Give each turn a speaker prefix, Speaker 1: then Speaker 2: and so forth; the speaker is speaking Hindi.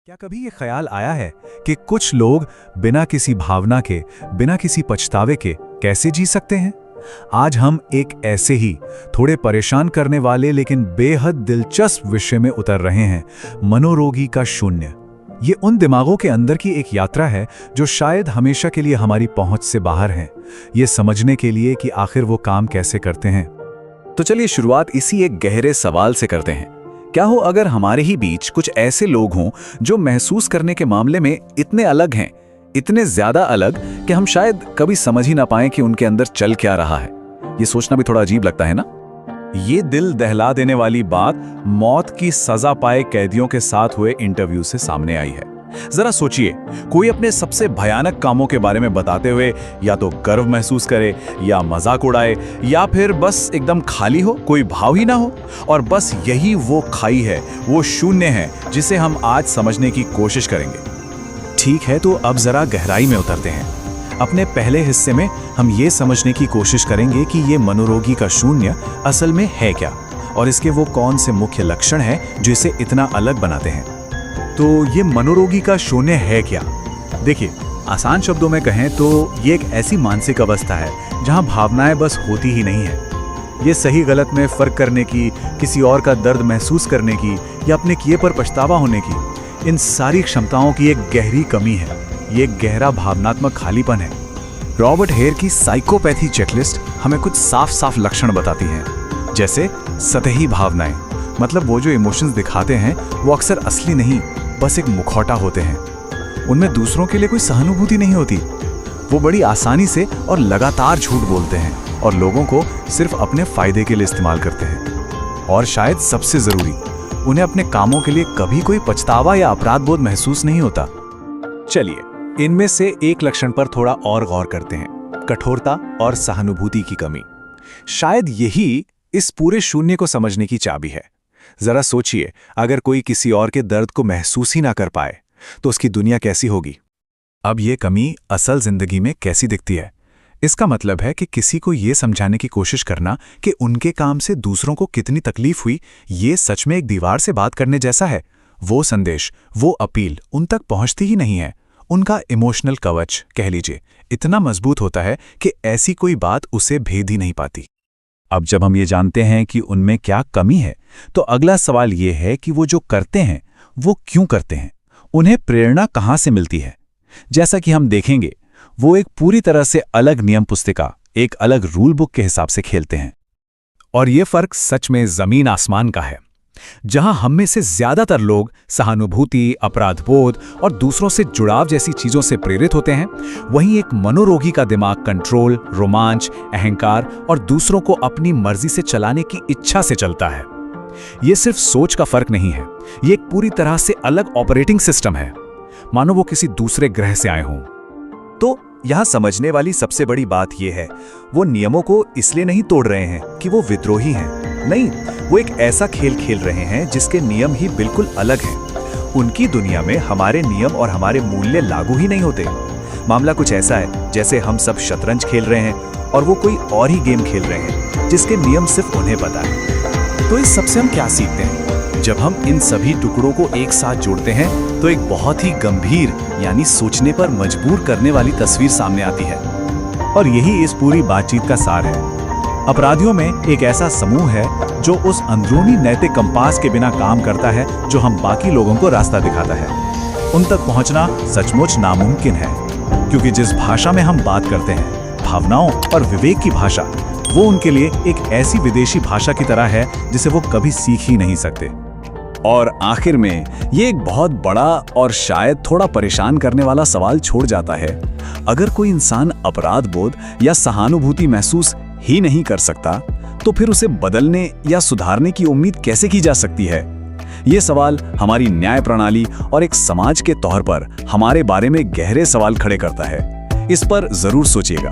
Speaker 1: क्या कभी ये ख्याल आया है कि कुछ लोग बिना किसी भावना के, बिना किसी पछतावे के कैसे जी सकते हैं? आज हम एक ऐसे ही थोड़े परेशान करने वाले लेकिन बेहद दिलचस्प विषय में उतर रहे हैं, मनोरोगी का शून्य। ये उन दिमागों के अंदर की एक यात्रा है जो शायद हमेशा के लिए हमारी पहुंच से बाहर है, ये समझने के लिए कि आखिर वो काम कैसे करते हैं।
Speaker 2: तो चलिए शुरुआत इसी एक गहरे सवाल से करते हैं। क्या हो अगर हमारे ही बीच कुछ ऐसे लोग हों जो महसूस करने के मामले में इतने अलग हैं, इतने ज्यादा अलग कि हम शायद कभी समझ ही ना पाएं कि उनके अंदर चल क्या रहा है। ये सोचना भी थोड़ा अजीब लगता है ना?
Speaker 1: ये दिल दहला देने वाली बात मौत की सजा पाए कैदियों के साथ हुए इंटरव्यू से सामने आई है। जरा सोचिए, कोई अपने सबसे भयानक कामों के बारे में बताते हुए या तो गर्व महसूस करे या मजाक उड़ाए या फिर बस एकदम खाली हो, कोई भाव ही ना हो, और बस यही वो खाई है, वो शून्य है जिसे हम आज समझने की कोशिश करेंगे। ठीक है, तो अब जरा गहराई में उतरते हैं। अपने पहले हिस्से में हम ये समझने की कोशिश करेंगे कि ये मनोरोगी का शून्य असल में है क्या, और इसके वो कौन से मुख्य लक्षण हैं जो इसे इतना अलग बनाते हैं। तो ये मनोरोगी का शून्य है क्या? देखिए, आसान शब्दों में कहें तो ये एक ऐसी मानसिक अवस्था है जहां भावनाएं बस होती ही नहीं है। ये सही गलत में फर्क करने की, किसी और का दर्द महसूस करने की या अपने किए पर पछतावा होने की, इन सारी क्षमताओं की एक गहरी कमी है। ये एक गहरा भावनात्मक खालीपन है। रॉबर्ट हेयर की साइकोपैथी चेकलिस्ट हमें कुछ साफ साफ लक्षण बताती है, जैसे सतही भावनाएं, मतलब वो जो इमोशंस दिखाते हैं वो अक्सर असली नहीं, बस एक मुखौटा होते हैं। उनमें दूसरों के लिए कोई सहानुभूति नहीं होती। वो बड़ी आसानी से और लगातार झूठ बोलते हैं और लोगों को सिर्फ अपने फायदे के लिए इस्तेमाल करते हैं। और शायद सबसे जरूरी, उन्हें अपने कामों के लिए कभी कोई पछतावा या अपराध बोध महसूस नहीं होता। चलिए, इनमें से एक लक्षण पर थोड़ा और गौर करते हैं, कठोरता और सहानुभूति की कमी। शायद यही इस पूरे शून्य को समझने की चाबी है। जरा सोचिए, अगर कोई किसी और के दर्द को महसूस ही ना कर पाए तो उसकी दुनिया कैसी होगी? अब ये कमी असल जिंदगी में कैसी दिखती है? इसका मतलब है कि किसी को ये समझाने की कोशिश करना कि उनके काम से दूसरों को कितनी तकलीफ हुई, ये सच में एक दीवार से बात करने जैसा है। वो संदेश, वो अपील उन तक पहुंचती ही नहीं है। उनका इमोशनल कवच, कह लीजिए, इतना मजबूत होता है कि ऐसी कोई बात उसे भेद ही नहीं पाती। अब जब हम ये जानते हैं कि उनमें क्या कमी है, तो अगला सवाल ये है कि वो जो करते हैं वो क्यों करते हैं, उन्हें प्रेरणा कहाँ से मिलती है। जैसा कि हम देखेंगे, वो एक पूरी तरह से अलग नियम पुस्तिका, एक अलग रूल बुक के हिसाब से खेलते हैं। और ये फर्क सच में जमीन आसमान का है। जहां हम में से ज्यादातर लोग सहानुभूति, अपराधबोध और दूसरों से जुड़ाव जैसी चीजों से प्रेरित होते हैं, वहीं एक मनोरोगी का दिमाग कंट्रोल, रोमांच, अहंकार और दूसरों को अपनी मर्जी से चलाने की इच्छा से चलता है। ये सिर्फ सोच का फर्क नहीं है, ये एक पूरी तरह से अलग ऑपरेटिंग सिस्टम है, मानो वो किसी दूसरे ग्रह से आए हों। तो यहां समझने वाली सबसे बड़ी बात यह है, वो नियमों को इसलिए नहीं तोड़ रहे हैं कि वो विद्रोही हैं। नहीं, वो एक ऐसा खेल खेल रहे हैं जिसके नियम ही बिल्कुल अलग हैं। उनकी दुनिया में हमारे नियम और हमारे मूल्य लागू ही नहीं होते। मामला कुछ ऐसा है जैसे हम सब शतरंज खेल रहे हैं और वो कोई और ही गेम खेल रहे हैं जिसके नियम सिर्फ उन्हें पता है। तो इस सबसे हम क्या सीखते हैं? जब हम इन सभी टुकड़ों को एक साथ जोड़ते हैं तो एक बहुत ही गंभीर, यानी सोचने पर मजबूर करने वाली तस्वीर सामने आती है। और यही इस पूरी बातचीत का सार है। अपराधियों में एक ऐसा समूह है जो उस अंदरूनी नैतिक कंपास के बिना काम करता है जो हम बाकी लोगों को रास्ता दिखाता है। उन तक पहुंचना सचमुच नामुमकिन है, क्योंकि जिस भाषा में हम बात करते हैं, भावनाओं और विवेक की भाषा, वो उनके लिए एक ऐसी विदेशी भाषा की तरह है जिसे वो कभी सीख ही नहीं सकते।
Speaker 2: और आखिर में ये एक बहुत बड़ा और शायद थोड़ा परेशान करने वाला सवाल छोड़ जाता है। अगर कोई इंसान अपराध बोध या सहानुभूति महसूस ही नहीं कर सकता, तो फिर उसे बदलने या सुधारने की उम्मीद कैसे की जा सकती है? ये सवाल हमारी न्याय प्रणाली और एक समाज के तौर पर हमारे बारे में गहरे सवाल खड़े करता है। इस पर जरूर सोचिएगा।